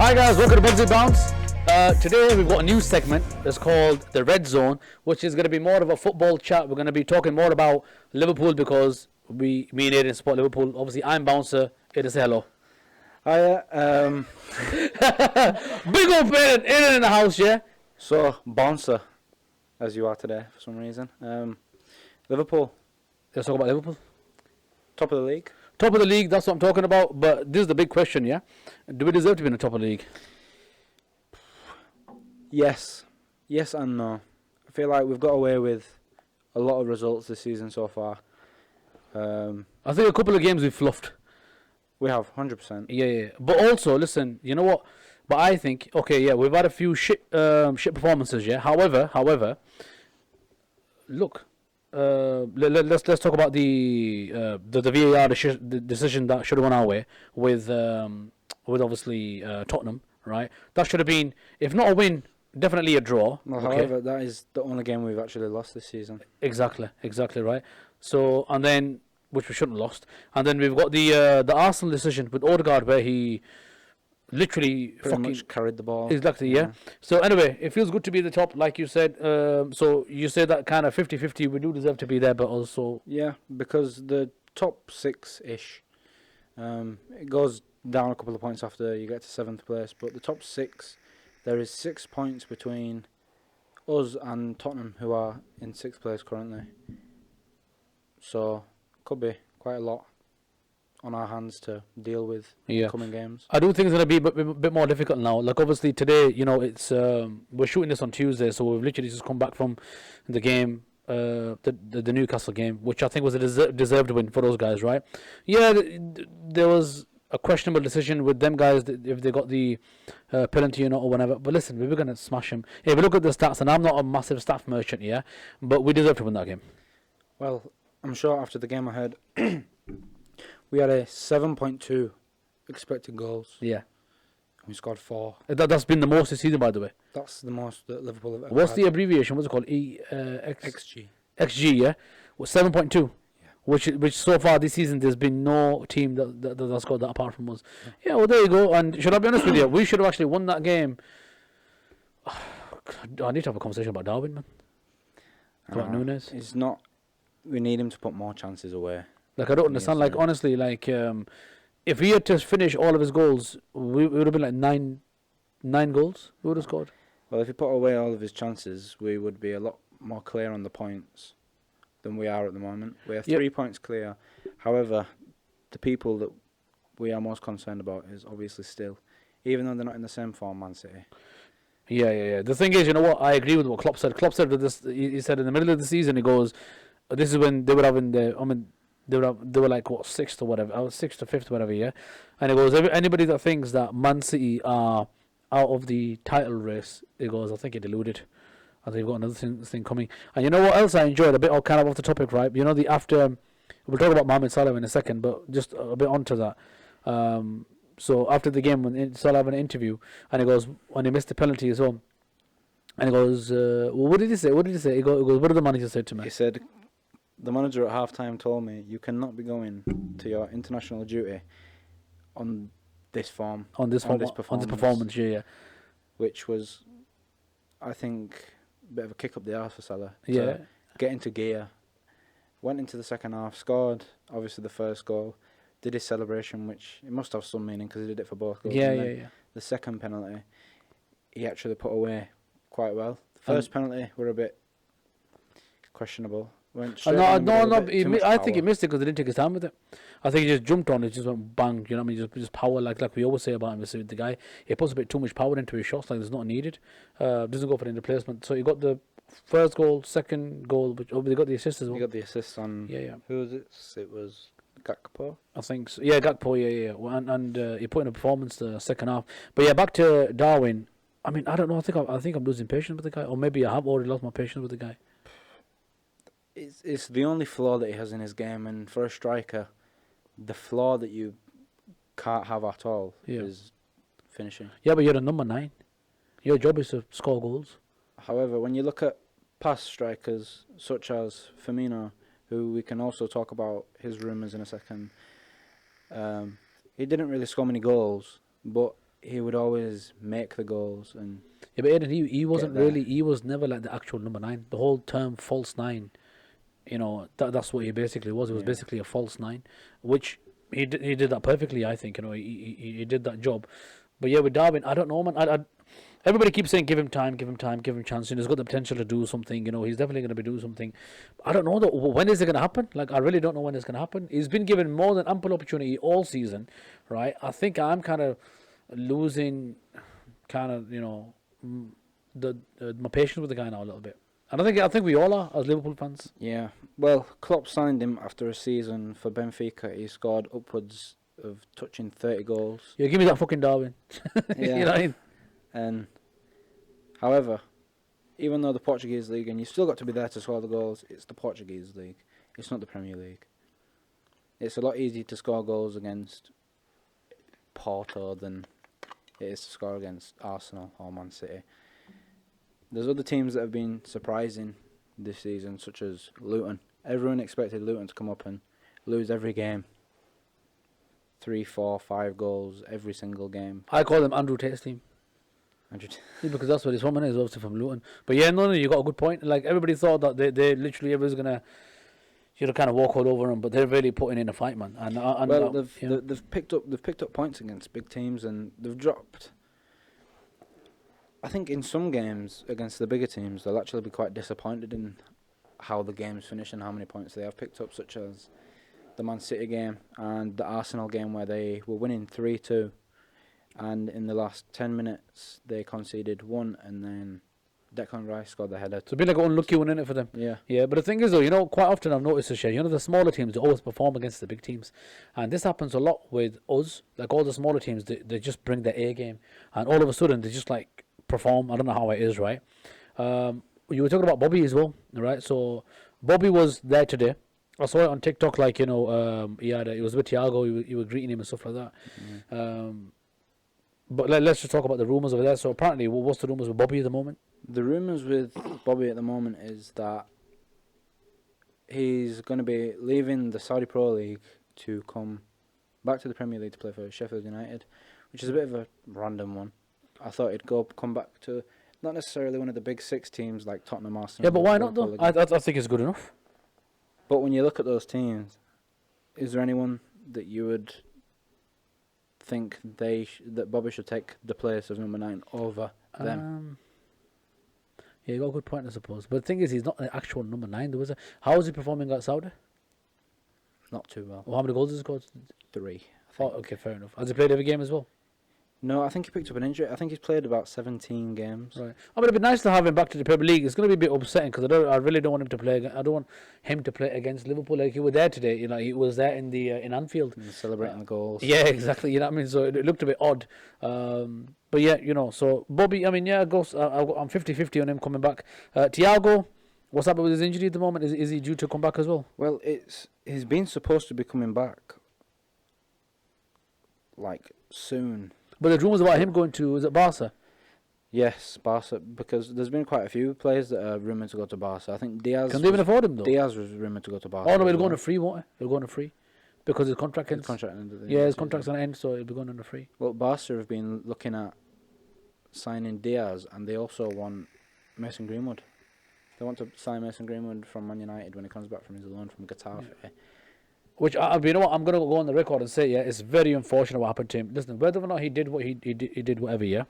Hi guys, welcome to Bobzybounce. Today we've got a new segment. It's called the Red Zone, which is going to be more of a football chat. We're going to be talking more about Liverpool because me and Aiden support Liverpool. Obviously, I'm Bouncer. Aiden, say hello. Hiya. Big old Aiden in the house, yeah. So bouncer, as you are today for some reason. Liverpool, Let's talk about Liverpool. top of the league. Top of the league, that's what I'm talking about. But this is the big question, yeah. Do we deserve to be in the top of the league? Yes and no. I feel like we've got away with a lot of results this season so far. I think a couple of games we've fluffed. We have 100%. Yeah. But also, listen, you know what? But I think, okay, yeah, we've had a few shit performances, yeah. However, look, let's talk about the VAR decision that should have gone our way with obviously Tottenham, right? That should have been, if not a win, definitely a draw. Well, okay? however, that is the only game we've actually lost this season. Exactly right. So, and then, which we shouldn't have lost, and then we've got the Arsenal decision with Odegaard where he literally Pretty much carried the ball. Exactly, yeah. So anyway, it feels good to be at the top, like you said. So you say that kind of 50-50, we do deserve to be there, but also... Yeah, because the top six-ish, it goes down a couple of points after you get to 7th place, but the top six, there is 6 points between us and Tottenham, who are in 6th place currently. So, could be quite a lot on our hands to deal with in coming games. I do think it's going to be a bit more difficult now. Like, obviously, today, you know, it's we're shooting this on Tuesday, so we've literally just come back from the game, the Newcastle game, which I think was a deserved win for those guys, right? Yeah, there was a questionable decision with them guys if they got the penalty or not or whatever. But listen, we were going to smash them. Hey, we look at the stats, and I'm not a massive stats merchant, yeah, but we deserve to win that game. Well, I'm sure after the game I heard... We had a 7.2 expected goals. Yeah. We scored 4. That's been the most this season, by the way. That's the most that Liverpool have ever What's had. the abbreviation? What's it called? XG. XG, yeah? Well, 7.2. Yeah. Which so far this season, there's been no team that's got that apart from us. Yeah, well, there you go. And should I be honest with you? We should have actually won that game. I need to have a conversation about Darwin, man. About Nunes. It's not... We need him to put more chances away. Like, I don't understand. Like, honestly, like, if he had to finish all of his goals, we would have been like nine goals. We would have scored. Well, if he put away all of his chances, we would be a lot more clear on the points than we are at the moment. We are 3 points clear. However, the people that we are most concerned about is obviously still, even though they're not in the same form, Man City. Yeah. The thing is, you know what? I agree with what Klopp said. Klopp said this. He said in the middle of the season, he goes, "This is when they were having the. I mean, they were like what 6th or whatever. I was 6th or 5th or whatever. Yeah, and he goes, anybody that thinks that Man City are out of the title race, he goes, I think you're deluded. I think you've got another thing coming. And you know what else I enjoyed? A bit kind of off the topic, right? You know, the after we'll talk about Mohamed Salah in a second, but just a bit onto that. So after the game, when Salah had an interview, and he goes, when he missed the penalty as well, and he goes, well, what did he say? He goes, what did the manager say to me? He said, the manager at half-time told me, you cannot be going to your international duty on this form. On this performance, yeah. Which was, I think, a bit of a kick up the arse for Salah. Yeah. Get into gear. Went into the second half, scored, obviously, the first goal. Did his celebration, which it must have some meaning because he did it for both goals. Yeah. The second penalty, he actually put away quite well. The first penalty were a bit questionable. I think he missed it because he didn't take his time with it. I think he just jumped on it, just went bang. You know what I mean? Just power, like we always say about him. The guy, he puts a bit too much power into his shots, like there's not needed. Doesn't go for any replacement. So he got the first goal, second goal, but they got the assist as well. He got the assist on. Yeah. Who was it? It was Gakpo. I think so. Yeah, Gakpo. Yeah. And he put in a performance the second half. But yeah, back to Darwin. I mean, I don't know. I think I'm losing patience with the guy, or maybe I have already lost my patience with the guy. It's the only flaw that he has in his game, and for a striker, the flaw that you can't have at all is finishing. Yeah, but you're a number 9. Your job is to score goals. However, when you look at past strikers such as Firmino, who we can also talk about his rumours in a second, he didn't really score many goals, but he would always make the goals and Yeah, but Aiden, he wasn't there. really, he was never like the actual number 9. The whole term false 9, that's what he basically was. He was Yeah. basically a false 9, which he did that perfectly, I think. He did that job. But yeah, with Darwin, I don't know, man. Everybody keeps saying give him time, give him time, give him chance. He's got the potential to do something. He's definitely going to be doing something. I don't know though. When is it going to happen? Like, I really don't know when it's going to happen. He's been given more than ample opportunity all season, right? I think I'm kind of losing, my patience with the guy now a little bit. And I think we all are as Liverpool fans. Yeah. Well, Klopp signed him after a season for Benfica. He scored upwards of touching 30 goals. Yeah, give me that fucking Darwin. Yeah. You know what I mean? And however, even though the Portuguese league, and you still got to be there to score the goals, it's the Portuguese league. It's not the Premier League. It's a lot easier to score goals against Porto than it is to score against Arsenal or Man City. There's other teams that have been surprising this season, such as Luton. Everyone expected Luton to come up and lose every game. 3, 4, 5 goals every single game. I call them Andrew Tate's team. Yeah, because that's what his woman is, obviously from Luton. But yeah, no, you got a good point. Like, everybody thought that they literally everyone's gonna, kind of walk all over them, but they're really putting in a fight, man. They've picked up points against big teams, and they've dropped. I think in some games against the bigger teams, they'll actually be quite disappointed in how the games finish and how many points they have picked up, such as the Man City game and the Arsenal game where they were winning 3-2. And in the last 10 minutes, they conceded 1, and then Declan Rice scored the header. It's a bit like an unlucky one, in it, for them. Yeah. Yeah, but the thing is, though, quite often I've noticed this shit. The smaller teams, they always perform against the big teams. And this happens a lot with us. Like, all the smaller teams, they just bring their A game. And all of a sudden, they just, like, perform. I don't know how it is, right? You were talking about Bobby as well, right? So, Bobby was there today. I saw it on TikTok, like, he was with Thiago, you were greeting him and stuff like that. Mm. But let's just talk about the rumours over there. So apparently, what's the rumours with Bobby at the moment? The rumours with Bobby at the moment is that he's going to be leaving the Saudi Pro League to come back to the Premier League to play for Sheffield United, which is a bit of a random one. I thought he'd come back to not necessarily one of the big 6 teams like Tottenham, Arsenal. Yeah, but why not though? I think it's good enough. But when you look at those teams, is there anyone that you would think that Bobby should take the place of number 9 over them? Yeah, you got a good point, I suppose. But the thing is, he's not the actual number 9. How is he performing at Saudi? Not too well. Well, how many goals has he scored? 3. I think. Oh, okay, fair enough. Has he played every game as well? No, I think he picked up an injury. I think he's played about 17 games. Right. I mean, it'd be nice to have him back to the Premier League. It's going to be a bit upsetting because I really don't want him to play. I don't want him to play against Liverpool. Like, he was there today. He was there in Anfield, And celebrating the goals. Yeah, exactly. You know what I mean? So it looked a bit odd. But yeah, so Bobby. I mean, yeah, I'm 50-50 on him coming back. Thiago, what's happening with his injury at the moment? Is he due to come back as well? Well, he's been supposed to be coming back, like, soon. But the rumours about him going to, is it Barca? Yes, Barca, because there's been quite a few players that are rumoured to go to Barca. I think Diaz. Can they even afford him though? Diaz was rumoured to go to Barca. Oh no, he'll go on a free, won't he? He'll go on a free, because his contract ends. His contract's gonna end, so he'll be going on a free. Well, Barca have been looking at signing Diaz, and they also want Mason Greenwood. They want to sign Mason Greenwood from Man United when he comes back from his loan from Getafe. Yeah. Which, you know what, I'm going to go on the record and say, yeah, it's very unfortunate what happened to him. Listen, whether or not he did what he did whatever, yeah,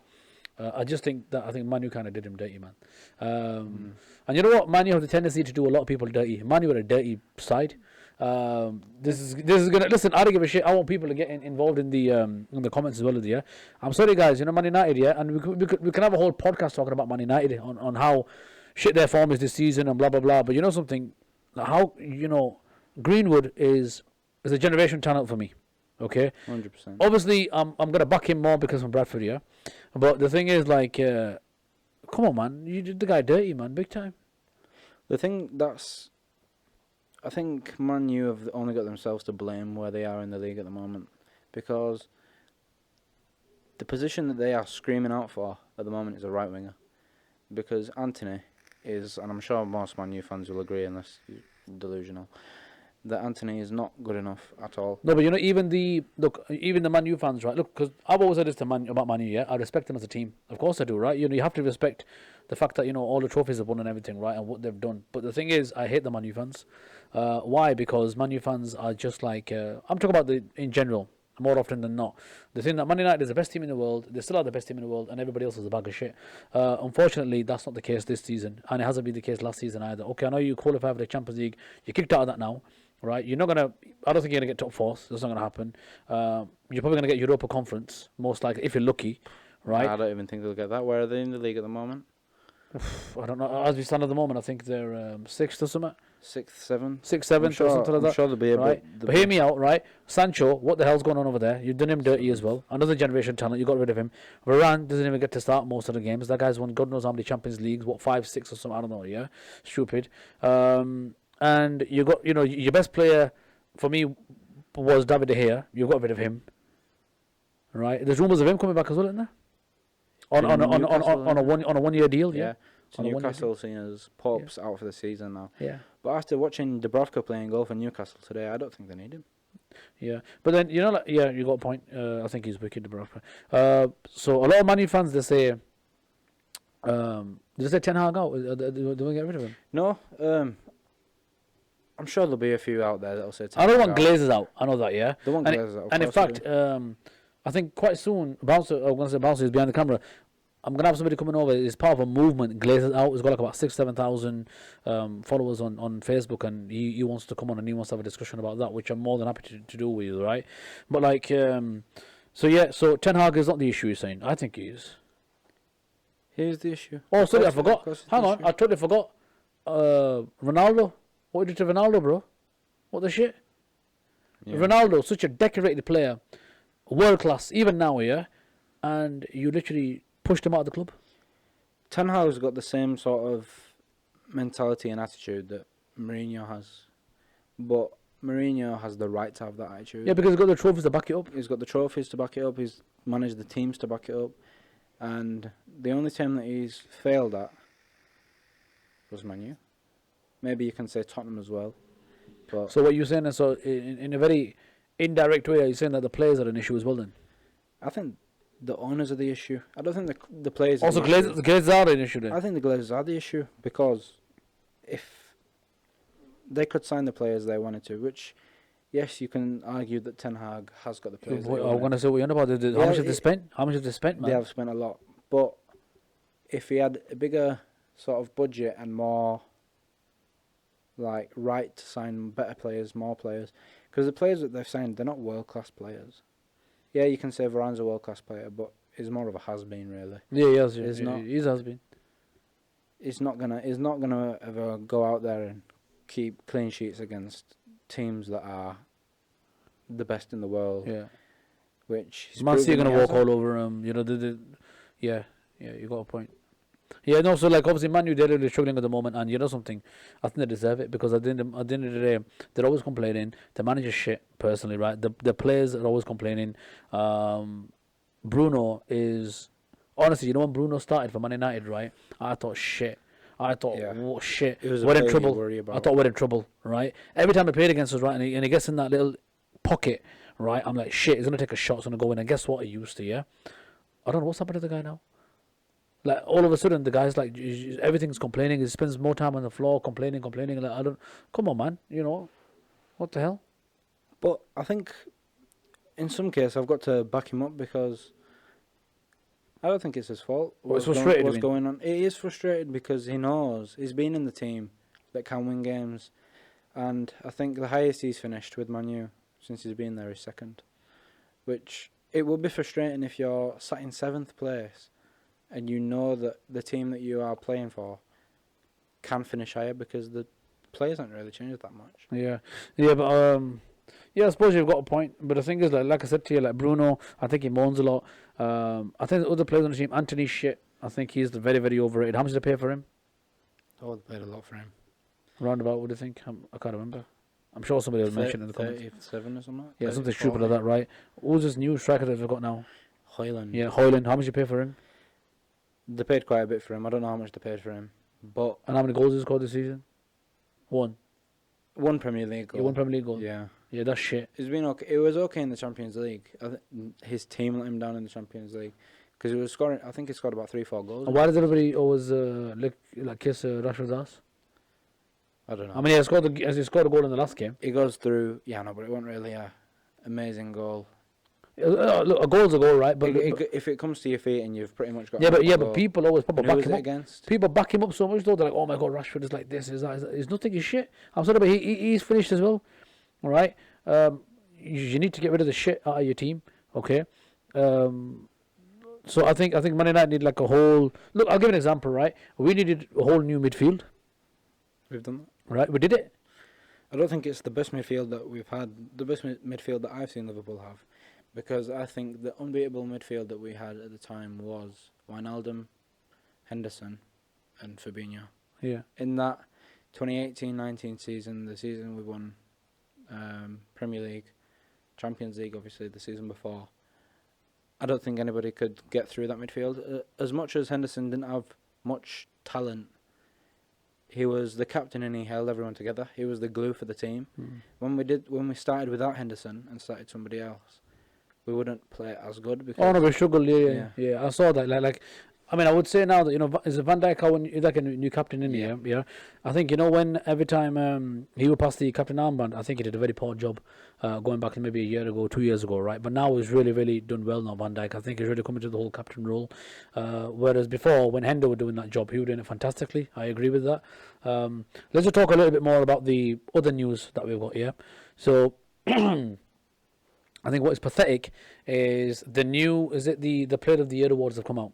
I just think Manu kind of did him dirty, man. And you know what, Manu have the tendency to do a lot of people dirty. Manu are a dirty side. This is gonna, listen, I don't give a shit. I want people to get involved in the comments as well, yeah. I'm sorry, guys, Man United, yeah, and we can have a whole podcast talking about Man United on how shit their form is this season and blah blah blah. But you know something, how Greenwood is a generation talent for me. Okay, 100%. Obviously, I'm gonna back him more because I'm Bradford, yeah. But the thing is, like, come on, man, you did the guy dirty, man, big time. The thing I think Man U have only got themselves to blame where they are in the league at the moment, because the position that they are screaming out for at the moment is a right winger, because Anthony is, and I'm sure most Man U fans will agree unless you're delusional, that Anthony is not good enough at all. No, but even the Man U fans, right? Look, because I've always said this about Man U. Yeah, I respect them as a team. Of course I do, right? You have to respect the fact that all the trophies they've won and everything, right, and what they've done. But the thing is, I hate the Man U fans. Why? Because Man U fans are just like I'm talking about in general. More often than not, the thing that Man United is the best team in the world. They still are the best team in the world, and everybody else is a bag of shit. Unfortunately, that's not the case this season, and it hasn't been the case last season either. Okay, I know you qualify for the Champions League. You're kicked out of that now, right? You're not gonna. I don't think you're gonna get top four. That's not gonna happen. You're probably gonna get Europa Conference, most likely, if you're lucky, right? I don't even think they'll get that. Where are they in the league at the moment? I don't know. As we stand at the moment, I think they're sixth or something. Sixth, seventh. Sixth, seventh, or something like that. I'm sure they'll be able. Right? But hear me out, right? Sancho, what the hell's going on over there? You've done him dirty as well. Another generation talent. You got rid of him. Varane doesn't even get to start most of the games. That guy's won God knows how many Champions Leagues. What, 5, 6 or something? I don't know. Yeah, stupid. And you got your best player for me was David De Gea. You got rid of him. Right? There's rumours of him coming back as well, isn't there? On a 1 year deal. Yeah. So Newcastle seen as Pope's out for the season now. Yeah. But after watching Dubravka playing goal for Newcastle today, I don't think they need him. Yeah, but then you got a point. I think he's wicked, Dubravka. So a lot of Man U fans they say Ten Hag out. Do we get rid of him? No. I'm sure there'll be a few out there that'll say. I don't want Glazers out. I know that. Yeah. They want Glazers out. And in fact, I think quite soon, Bouncer. I'm going to say Bouncer is behind the camera. I'm gonna have somebody coming over. It's part of a movement. Glazers out. He's got like about 6,000-7,000 followers on Facebook, and he wants to come on and he wants to have a discussion about that, which I'm more than happy to do with you, right? But like, so Ten Hag is not the issue. You're saying? I think he is. Here's the issue. Oh, sorry, I forgot. Hang on, I totally forgot. Ronaldo. What did you do to Ronaldo, bro? What the shit? Yeah. Ronaldo, such a decorated player, world class, even now, yeah, and you literally pushed him out of the club. Ten Hag's got the same sort of mentality and attitude that Mourinho has, but Mourinho has the right to have that attitude. Yeah, because he's got the trophies to back it up. He's got the trophies to back it up. He's managed the teams to back it up, and the only team that he's failed at was Man U. Maybe you can say Tottenham as well. But so what you're saying is, so in a very indirect way, are you saying that the players are an issue as well? Then I think the owners are the issue. I don't think the players. Also, the Glazers are an issue then. I think the Glazers are the issue because if they could sign the players they wanted to, which yes, you can argue that Ten Hag has got the players. I'm going to say what you're on about. How much have they spent? How much have they spent, man? They have spent a lot, but if he had a bigger sort of budget and more like right to sign better players, more players, because the players that they've signed, they're not world class players. Yeah, you can say Varane's a world class player, but he's more of a has been really. Yeah, he has. He's has been. He's not gonna ever go out there and keep clean sheets against teams that are the best in the world. Yeah. Which Man City are gonna walk all over him. Yeah, you got a point. Yeah, no, so like obviously Man U, they're really struggling at the moment, and you know something, I think they deserve it because at the end of the day, they're always complaining. The manager's shit, personally, right? The players are always complaining. Bruno is honestly, when Bruno started for Man United, right? I thought shit. What shit? We're in trouble. I thought we're in trouble, right? Every time he played against us, right, and he gets in that little pocket, right? I'm like shit. He's gonna take a shot. He's gonna go in, and guess what? He used to, yeah. I don't know what's happened to the guy now. Like all of a sudden, the guy's like everything's complaining. He spends more time on the floor complaining. Like come on, man. What the hell? But I think, in some case, I've got to back him up because I don't think it's his fault. What's frustrated? What's going on? He is frustrated because he knows he's been in the team that can win games, and I think the highest he's finished with Man U since he's been there is second, which it would be frustrating if you're sat in 7th place. And you know that the team that you are playing for can finish higher because the players haven't really changed that much. Yeah, but I suppose you've got a point. But the thing is, like I said to you, like Bruno, I think he moans a lot. I think the other players on the team, Anthony's shit. I think he's very, very overrated. How much did they pay for him? Oh, they paid a lot for him. Roundabout, what do you think? I can't remember. I'm sure somebody will mention in the comments. 37 or something. Yeah, something stupid like that, right? Who's this new striker that they've got now? Højlund. Yeah, Højlund. How much did you pay for him? They paid quite a bit for him. I don't know how much they paid for him, but and how many goals he scored this season? 1. One Premier League goal. Yeah, one Premier League goal. Yeah. Yeah, that's shit. It's been okay. It was okay in the Champions League. His team let him down in the Champions League because he was scoring. I think he scored about 3-4 goals. And why does everybody always kiss Rashford's ass? I don't know. I mean, he scored a goal in the last game. He goes through. Yeah, no, but it wasn't really a amazing goal. Look, a goal's a goal, right? But If it comes to your feet and you've pretty much got but people always who back was him it up. against? People back him up so much though. They're like, oh my god, Rashford is like this, is that. He's nothing. He's shit. I'm sorry, but he's finished as well. All right. You need to get rid of the shit out of your team. Okay. So I think Man United need like a whole. Look, I'll give an example. Right. We needed a whole new midfield. We've done that. Right. We did it. I don't think it's the best midfield that we've had. The best midfield that I've seen Liverpool have. Because I think the unbeatable midfield that we had at the time was Wijnaldum, Henderson, and Fabinho. Yeah. In that 2018-19 season, the season we won Premier League, Champions League, obviously the season before, I don't think anybody could get through that midfield. As much as Henderson didn't have much talent, he was the captain and he held everyone together. He was the glue for the team. Mm. When we started without Henderson and started somebody else, we wouldn't play as good because. Oh no, we struggled. Yeah. I saw that. Like, I mean, I would say now that is Van Dijk like a new captain in here? Yeah. I think when every time he would pass the captain armband, I think he did a very poor job going back maybe a year ago, 2 years ago, right? But now he's really, really done well now. Van Dijk, I think he's really coming to the whole captain role. Whereas before, when Hendo was doing that job, he was doing it fantastically. I agree with that. Let's just talk a little bit more about the other news that we've got here. So. I think what is pathetic is the Player of the Year awards have come out,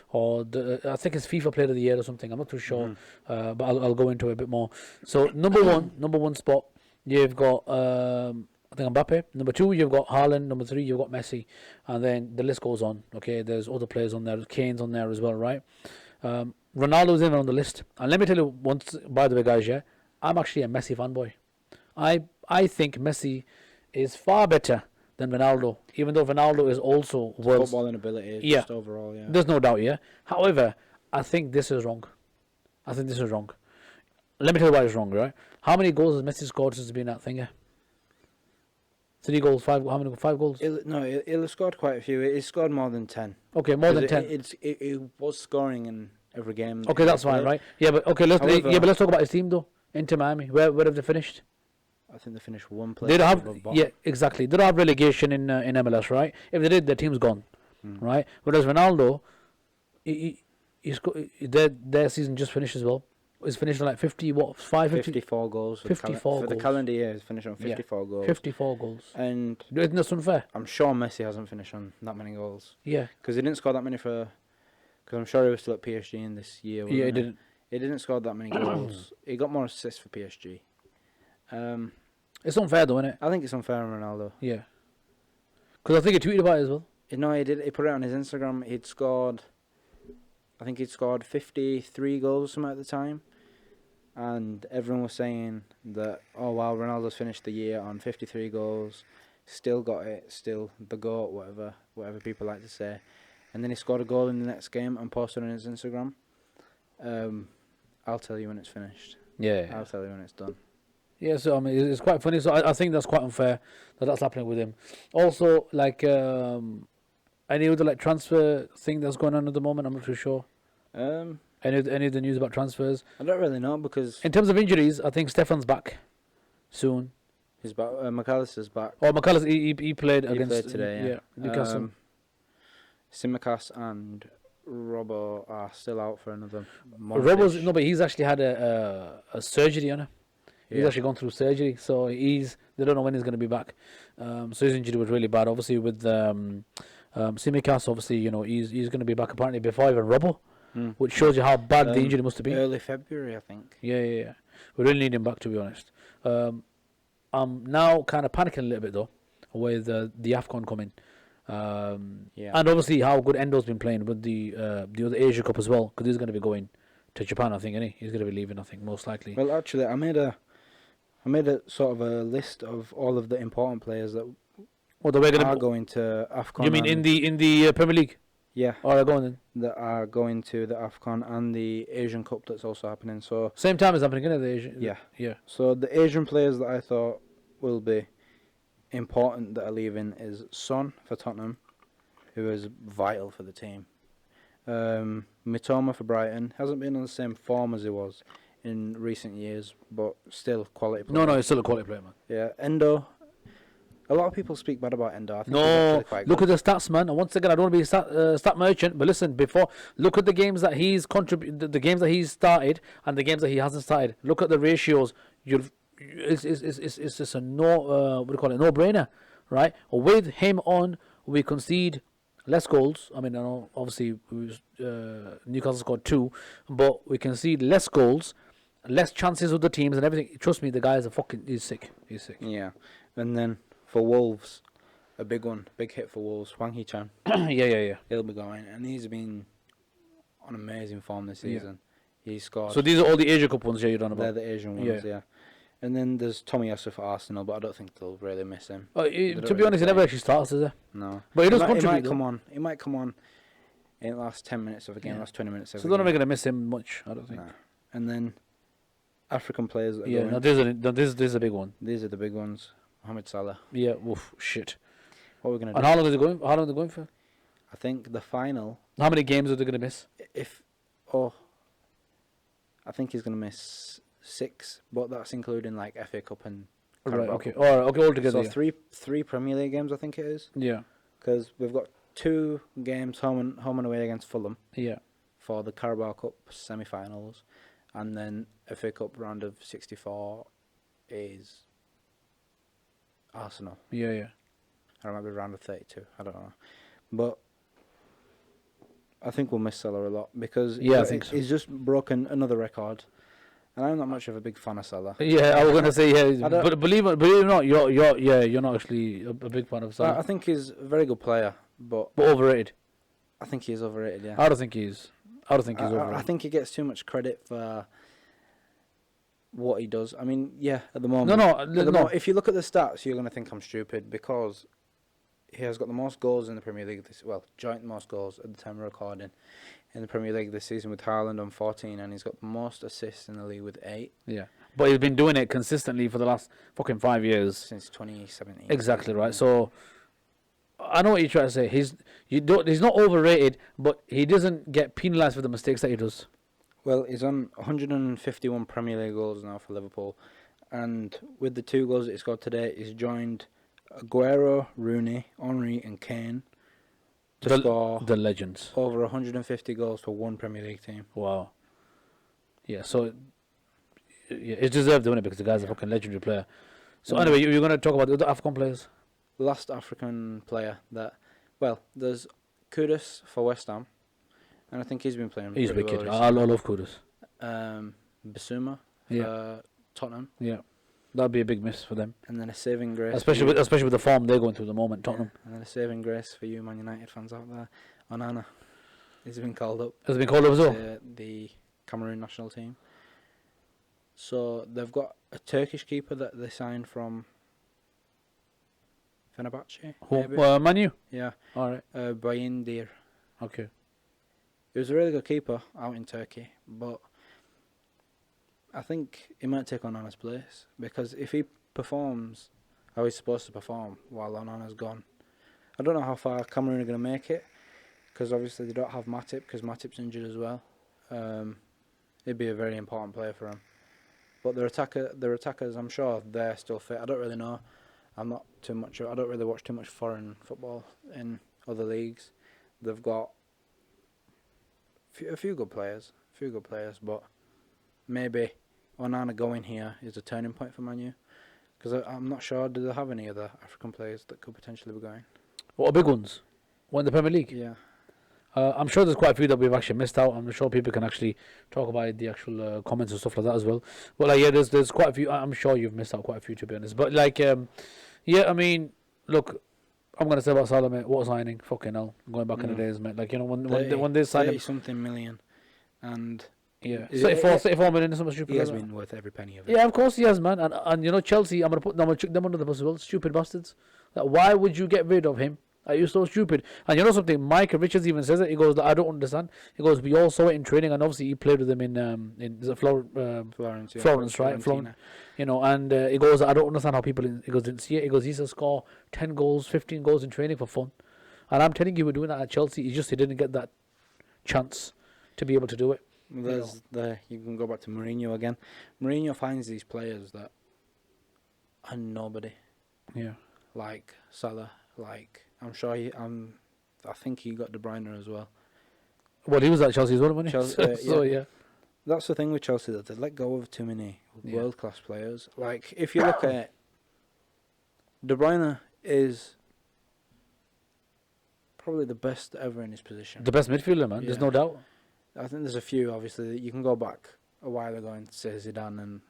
or I think it's FIFA Player of the Year or something. I'm not too sure, but I'll go into it a bit more. So number one spot, you've got I think Mbappe. Number 2, you've got Haaland. Number 3, you've got Messi, and then the list goes on. Okay, there's other players on there. Kane's on there as well, right? Ronaldo's in on the list, and let me tell you once, by the way, guys. Yeah, I'm actually a Messi fanboy. I think Messi is far better than Ronaldo, even though Ronaldo is also world's footballing ability, yeah, just overall, yeah. There's no doubt, yeah. However, I think this is wrong. Let me tell you why it's wrong, right? How many goals has Messi scored since he's been at Thinger? 3 goals, 5. How many? 5 goals? He'll have scored quite a few. He's scored more than 10. Okay, more than 10. It was scoring in every game. Okay, that's fine, right? Yeah, but okay, let's talk about his team though. Inter Miami, where have they finished? I think they finished one place. They don't have, yeah, exactly. They don't have relegation in MLS, right? If they did, their team's gone, right? Whereas Ronaldo, their season just finished as well. He's finished on like 54 goals. 54 for the calendar year. He's finished on 54 goals. 54 goals. And isn't that unfair? I'm sure Messi hasn't finished on that many goals. Yeah, because he didn't score that many because I'm sure he was still at PSG in this year. Yeah, he didn't. He didn't score that many goals. He got more assists for PSG. It's unfair though, isn't it? I think it's unfair on Ronaldo. Yeah. Because I think he tweeted about it as well. No, he did. He put it on his Instagram. I think he'd scored 53 goals or something at the time. And everyone was saying that, oh wow, Ronaldo's finished the year on 53 goals. Still got it. Still the GOAT, whatever people like to say. And then he scored a goal in the next game and posted on his Instagram. I'll tell you when it's finished. Yeah. I'll tell you when it's done. Yeah, so I mean, it's quite funny. So I think that's quite unfair that's happening with him. Also, like any other like transfer thing that's going on at the moment, I'm not too sure. Any of the news about transfers? I don't really know because in terms of injuries, I think Stefan's back soon. He's back. McAllister's back. Oh, McAllister, he played against. He played today. Yeah. Newcastle. Simicast and Robbo are still out for another month. But he's actually had a surgery on him. He's actually gone through surgery, so they don't know when he's going to be back. So his injury was really bad. Obviously, with Simicast, obviously, he's going to be back apparently before even Robbo, which shows you how bad the injury must have been. Early February, I think. Yeah. We really need him back, to be honest. I'm now kind of panicking a little bit though, with the AFCON coming. And obviously how good Endo's been playing with the other Asia Cup as well, because he's going to be going to Japan, I think, isn't he? He's going to be leaving, I think, most likely. Well, actually, I made a sort of a list of all of the important players that are going to AFCON. You mean in the Premier League? Yeah, All right, go on then. that are going to the AFCON and the Asian Cup that's also happening. So Same time as happening, isn't it? The Asian, yeah, yeah. so the Asian players that I thought will be important that are leaving is Son for Tottenham, who is vital for the team. Mitoma for Brighton hasn't been on the same form as he was in recent years, but still quality player. No, it's still a quality player, man. Yeah, Endo. A lot of people speak bad about Endo. I think he's No, actually quite look good. at the stats, man. And once again, I don't want to be a stat merchant, but listen, look at the games that he's contributed, the games that he's started, and the games that he hasn't started. Look at the ratios. It's just a no brainer, right? With him on, we concede less goals. I mean, I know obviously Newcastle scored 2, but we concede less goals, less chances with the teams and everything. Trust me, the guy is he's sick. He's sick. Yeah, and then for Wolves, a big hit for Wolves. Wang Hee-chan, yeah. he'll be going, and he's been on amazing form this season. He scored. So these are all the Asia Cup ones, yeah, you're on They're about. the Asian ones, yeah. And then there's Tomiyasu for Arsenal, but I don't think they'll really miss him. To don't be really honest, he never play. actually starts, does he? No, But he does might contribute. come on. He might come on in the last 10 minutes of a game, Yeah. last 20 minutes of So a they're game. not going to miss him much, I don't think. Nah. And then African players that are Yeah, going. no, this is a big one. These are the big ones. Mohamed Salah. Yeah, oof, shit. What are we gonna do? And how long are they going? How long are they going for? I think the final, How many games are they going to miss? I think he's gonna miss 6, but that's including like FA Cup and Right. Carabao Okay. Cup. All right. Okay. All together. So three Premier League games, I think it is, Yeah. because we've got 2 games home and away against Fulham Yeah. for the Carabao Cup semi-finals, and then FA Cup round of 64 is Arsenal. Yeah. I remember round of 32. I don't know, but I think we'll miss Salah a lot because Yeah, I think so. he's just broken another record, and I'm not much of a big fan of Salah. Yeah. I was gonna say yeah, I don't- but believe it or not, you're not actually a big fan of I Salah, think he's a very good player, but but overrated. I think he's overrated. Yeah, I don't think he's. I don't think he's I overrated. think he gets too much credit for what he does. I mean, yeah, at the No, moment. no, At the no. moment, if you look at the stats, you're gonna think I'm stupid because he has got the most goals in the Premier League joint most goals at the time of recording in the Premier League this season with Haaland on 14, and he's got the most assists in the league with 8 Yeah, but he's been doing it consistently for the last fucking 5 years. since 2017. Exactly right. Yeah. So I know what you're trying to say. He's not overrated, but he doesn't get penalised for the mistakes that he does. Well, he's on 151 Premier League goals now for Liverpool, and with the 2 goals that he scored today, he's joined Aguero, Rooney, Henry, and Kane to score The legends. over 150 goals for one Premier League team. Wow. Yeah. So yeah, it's deserved doing it because the guy's a fucking legendary player. So Mm. anyway, you're going to talk about the other African players. Last African player there's Kudus for West Ham, and I think he's been playing. He's pretty wicked. well I recently. love Kudus. Bissouma for Yeah. Tottenham, Yeah. That'd be a big miss for them, and then a saving grace. especially with the form they're going through at the moment. Tottenham And then a saving grace for you Man United fans out there. Onana, he's been called up has been called up as well. to the Cameroon national team. So they've got a Turkish keeper that they signed from Fenerbahce. Maybe? Manu. Yeah, All right. Bayindir. Okay. He was a really good keeper out in Turkey, but I think he might take Onana's place because if he performs how he's supposed to perform while Onana's gone, I don't know how far Cameroon are going to make it because obviously they don't have Matip because Matip's injured as well. He'd be a very important player for them. But their attackers, I'm sure they're still fit. I don't really know. I don't really watch too much foreign football in other leagues. They've got a few good players, but maybe Onana going here is a turning point for Man U. Because I'm not sure, do they have any other African players that could potentially be going? What are big ones? What in the Premier League? Yeah. I'm sure there's quite a few that we've actually missed out. I'm sure people can actually talk about the actual comments and stuff like that as well. But like, yeah, there's quite a few. I'm sure you've missed out quite a few, to be honest. But like, yeah, I mean, look, I'm gonna say about Salah, mate. What a signing! Fucking hell, going back in the days, mate. Like, you know, when they signed him, something million, and yeah, Is 34 million or something stupid. he has like that. been worth every penny of it. Yeah, of course he has, man. And you know, Chelsea, I'm gonna chuck them under the bus as well. Stupid bastards. Like, why would you get rid of him Are you so stupid? And you know something? Mike Richards even says it. He goes, I don't understand. He goes, we all saw it in training, and obviously he played with them in is it Florence, yeah, Florence, right? Florence, you know. And he goes, I don't understand how people. He goes, didn't see it. He goes, he used to score 10 goals, 15 goals in training for fun. And I'm telling you, we're doing that at Chelsea. He didn't get that chance to be able to do it. You can go back to Mourinho again. Mourinho finds these players that are nobody. Yeah. Like Salah, like I think he got De Bruyne as well. Well, he was at Chelsea as well, wasn't he? Chelsea, So yeah. That's the thing with Chelsea, that they let go of too many world-class players. Like, if you look at it, De Bruyne is probably the best ever in his position. The best midfielder, man. There's no doubt. I think there's a few, obviously, that you can go back a while ago and say Zidane and,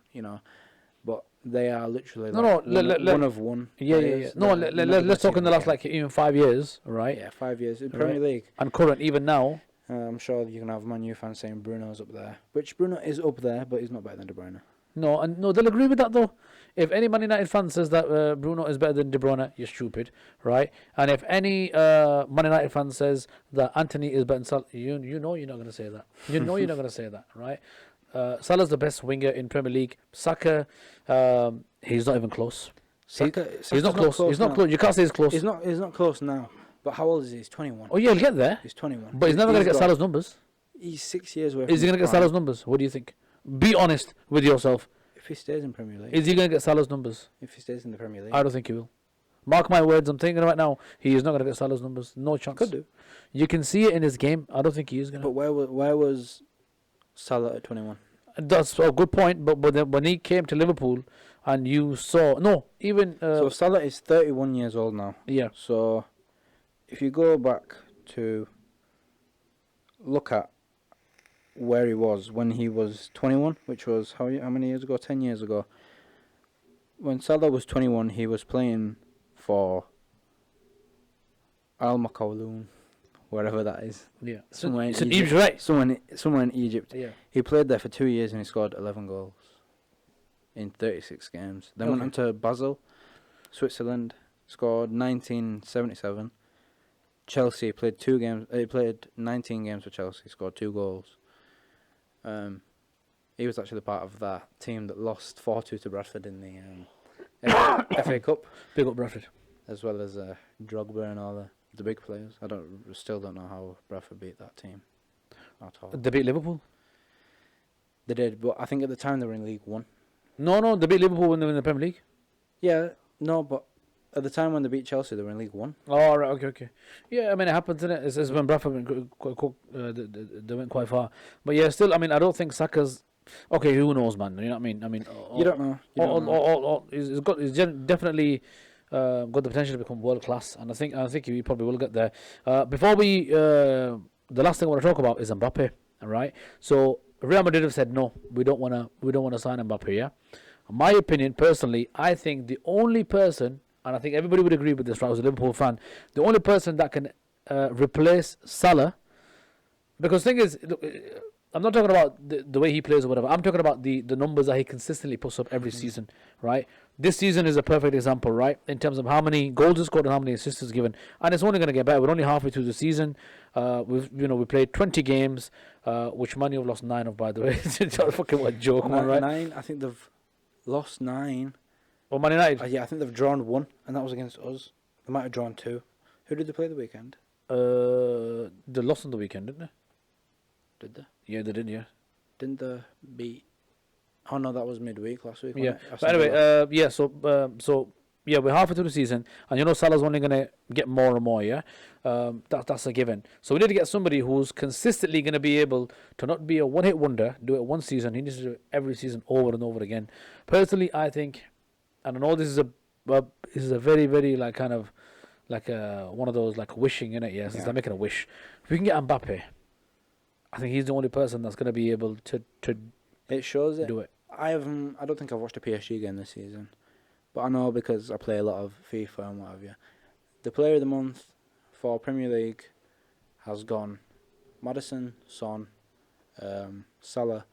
but they are literally one of one. Yeah. No, let's talk in the last, like, even 5 years, right? Yeah, 5 years in Premier League. And current, even now. I'm sure you can have Man U fans saying Bruno's up there, which Bruno is up there, but he's not better than De Bruyne. No, they'll agree with that, though. If any Man United fan says that Bruno is better than De Bruyne, you're stupid, right? And if any Man United fan says that Anthony is better than Salah, you know you're not going to say that. You know you're not going to say that, right? Salah's the best winger in Premier League. Saka, he's not even close. He's not close. He's not close. You can't say he's close. He's not close now. But how old is he? He's 21. Oh, yeah, he'll get there. He's 21. But he's never going to get Salah's numbers. He's 6 years away. Is he going to get Salah's numbers? What do you think? Be honest with yourself. If he stays in Premier League. Is he going to get Salah's numbers? If he stays in the Premier League. I don't think he will. Mark my words, I'm thinking right now, he is not going to get Salah's numbers. No chance. Could do. You can see it in his game. I don't think he is going to. But where was Salah at 21? That's a good point. But then when he came to Liverpool and you saw... No, even... so Salah is 31 years old now. Yeah. So if you go back to look at where he was when he was 21, which was how many years ago? 10 years ago. When Salah was 21, he was playing for Al Makawloon, wherever that is. Yeah. Somewhere in Egypt. Egypt, Right. Somewhere in Egypt. Yeah. He played there for 2 years and he scored 11 goals in 36 games. Then went on to Basel, Switzerland, scored 1977. Chelsea played 2 games. He played 19 games for Chelsea, scored 2 goals. He was actually part of that team that lost 4-2 to Bradford in the FA Cup. Big up Bradford. As well as Drogba and all the big players. Still don't know how Bradford beat that team at all. They beat Liverpool. They did, but I think at the time they were in League One. No, they beat Liverpool when they were in the Premier League. Yeah, no, but at the time when they beat Chelsea, they were in League One. Oh, right, okay. Yeah, I mean, it happens, isn't it? It's when Bradford they went quite far. But yeah, still, I mean, I don't think Saka's... Okay, who knows, man? You know what I mean? You don't know. He's definitely got the potential to become world class, and I think he probably will get there. Before the last thing I want to talk about is Mbappe. All right, so Real Madrid have said no, we don't want to sign Mbappe. Yeah, in my opinion, personally, I think the only person, and I think everybody would agree with this, right, as a Liverpool fan, the only person that can replace Salah, because the thing is, look, I'm not talking about the way he plays or whatever. I'm talking about the numbers that he consistently puts up every season, right? This season is a perfect example, right? In terms of how many goals he's scored and how many assists he's given. And it's only going to get better. We're only halfway through the season. We played 20 games, which Man U have lost 9 of, by the way. It's a fucking what joke, man, right? 9, I think they've lost 9. Or Man United? Yeah, I think they've drawn 1, and that was against us. They might have drawn 2. Who did they play the weekend? They lost on the weekend, didn't they? Did they? Yeah, they did, yeah. Didn't they beat... Oh, no, that was midweek last week. Yeah. But anyway, so we're halfway through the season, and Salah's only going to get more and more, yeah? That's a given. So we need to get somebody who's consistently going to be able to not be a one-hit wonder, do it one season. He needs to do it every season over and over again. Personally, I think, and I know this is a very, very, like, kind of, like one of those, like, wishing, innit? Yes, it's like making a wish. If we can get Mbappe, I think he's the only person that's going to be able to it shows it. Do it. I don't think I've watched a PSG game this season, but I know because I play a lot of FIFA and what have you. The player of the month for Premier League has gone Maddison, Son, Salah,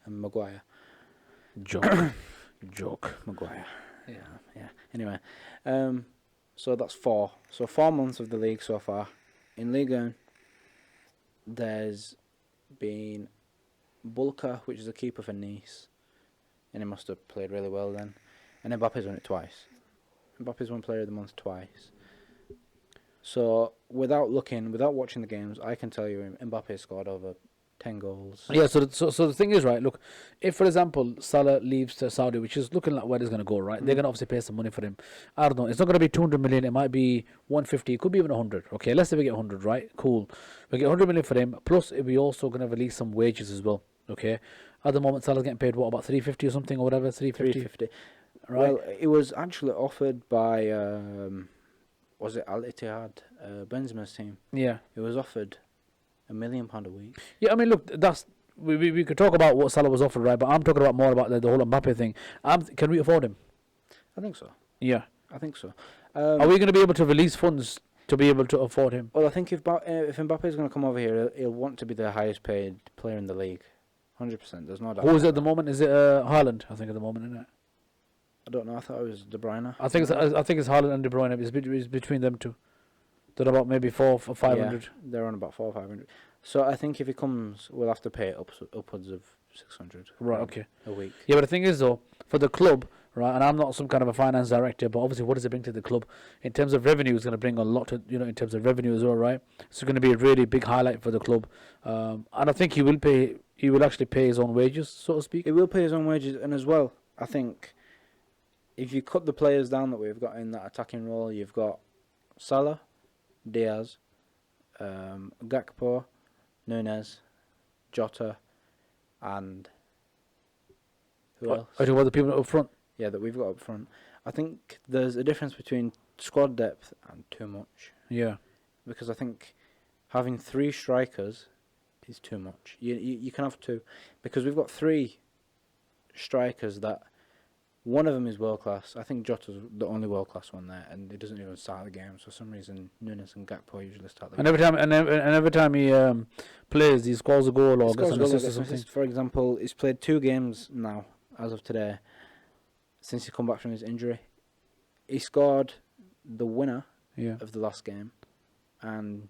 and Maguire. Joke. Maguire. Yeah. Anyway, So that's 4. So 4 months of the league so far. In Ligue 1, there's been Bulka, which is a keeper for Nice, and he must have played really well then. And Mbappe's won it twice. Mbappe's won Player of the Month twice. So without watching the games, I can tell you Mbappe scored over 10 goals. Yeah, so the thing is, right, look, if, for example, Salah leaves to Saudi, which is looking like where it's going to go, right, they're going to obviously pay some money for him. I don't know, it's not going to be 200 million, it might be 150, it could be even 100, okay, let's say we get 100, right, cool. We get 100 million for him, plus we also going to release some wages as well, okay. At the moment, Salah's getting paid, what, about 350 or something, or whatever, 350? Right. Well, it was actually offered by, was it Al Ittihad, Benzema's team? Yeah. It was offered £1 million a week. Yeah, I mean, look, that's we could talk about what Salah was offered, right? But I'm talking about more about the whole Mbappe thing. Can we afford him? I think so. Yeah. I think so. Are we going to be able to release funds to be able to afford him? Well, I think if Mbappe is going to come over here, he'll want to be the highest paid player in the league. 100%. There's no doubt. Who is it at the moment? Is it Haaland? I think at the moment, isn't it? I don't know. I thought it was De Bruyne. I think it's Haaland and De Bruyne. It's between them two. They're about maybe 400 or 500. Yeah, they're on about 400 or 500. So I think if he comes, we'll have to pay upwards of 600. Right. Okay. A week. Yeah, but the thing is though, for the club, right? And I'm not some kind of a finance director, but obviously, what does it bring to the club in terms of revenue? It's going to bring a lot to in terms of revenue as well, right? It's going to be a really big highlight for the club, and I think he will pay. He will actually pay his own wages, so to speak. He will pay his own wages, and as well, I think if you cut the players down that we've got in that attacking role, you've got Salah, Diaz, Gakpo, Nunez, Jota, and who else? I talk about the people up front. Yeah, that we've got up front. I think there's a difference between squad depth and too much. Yeah. Because I think having 3 strikers is too much. You can have 2, because we've got 3 strikers that one of them is world class. I think Jota's the only world class one there, and he doesn't even start the games. For some reason, Nunes and Gakpo usually start the And every time he plays, he scores a goal or gets an assist or something. For example, he's played 2 games now as of today since he come back from his injury. He scored the winner of the last game, and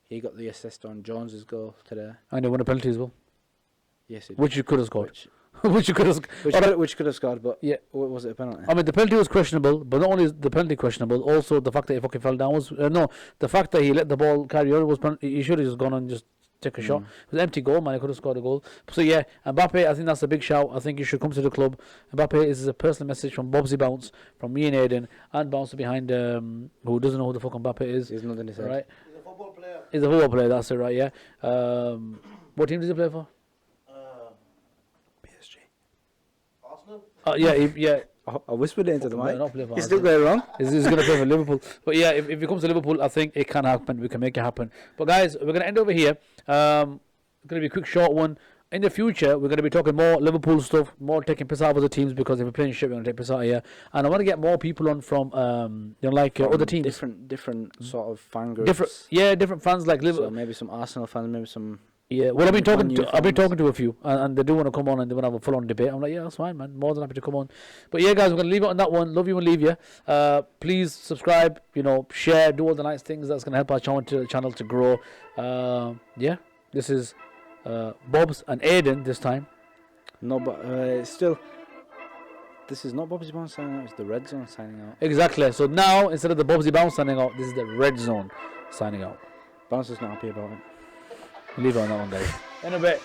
he got the assist on Jones's goal today. And he won a penalty as well. Yes, he did. Which you could have scored. Which you could have. Which could have scored, but yeah, was it a penalty? I mean, the penalty was questionable, but not only is the penalty questionable, also the fact that he fucking fell down was no. The fact that he let the ball carry on was he should have just gone and just take a shot. It was an empty goal, man. He could have scored a goal. So yeah, Mbappe, I think that's a big shout. I think you should come to the club. Mbappe is a personal message from Bobzybounce, from me and Aiden, and Bouncer behind who doesn't know who the fuck Mbappe is. He's nothing to say. Right? He's a football player. He's a football player. That's it, right? Yeah. What team does he play for? PSG. Arsenal. Yeah. I whispered it into the mic. Not play for He's Arsenal. still going wrong. He's going to play for Liverpool. But yeah, if it comes to Liverpool, I think it can happen. We can make it happen. But guys, we're going to end over here. It's going to be a quick, short one. In the future, we're going to be talking more Liverpool stuff, more taking piss out of other teams, because if we're playing shit, we're going to take piss out here. And I want to get more people on from, other teams. Different sort of fan groups. Different fans like Liverpool. So maybe some Arsenal fans, maybe some. Yeah, well, I've been talking fans. to a few, and they do want to come on and they want to have a full-on debate. I'm like, yeah, that's fine, man. More than happy to come on. But yeah, guys, we're gonna leave it on that one. Love you and leave you. Please subscribe, share, do all the nice things that's gonna help our channel to grow. Yeah, this is Bob's and Aiden this time. No, but it's still. This is not Bobzybounce signing out. It's the Red Zone signing out. Exactly. So now, instead of the Bobzybounce signing out, this is the Red Zone signing out. Bouncer's not happy about it. Leave it on that one, guys. In a bit.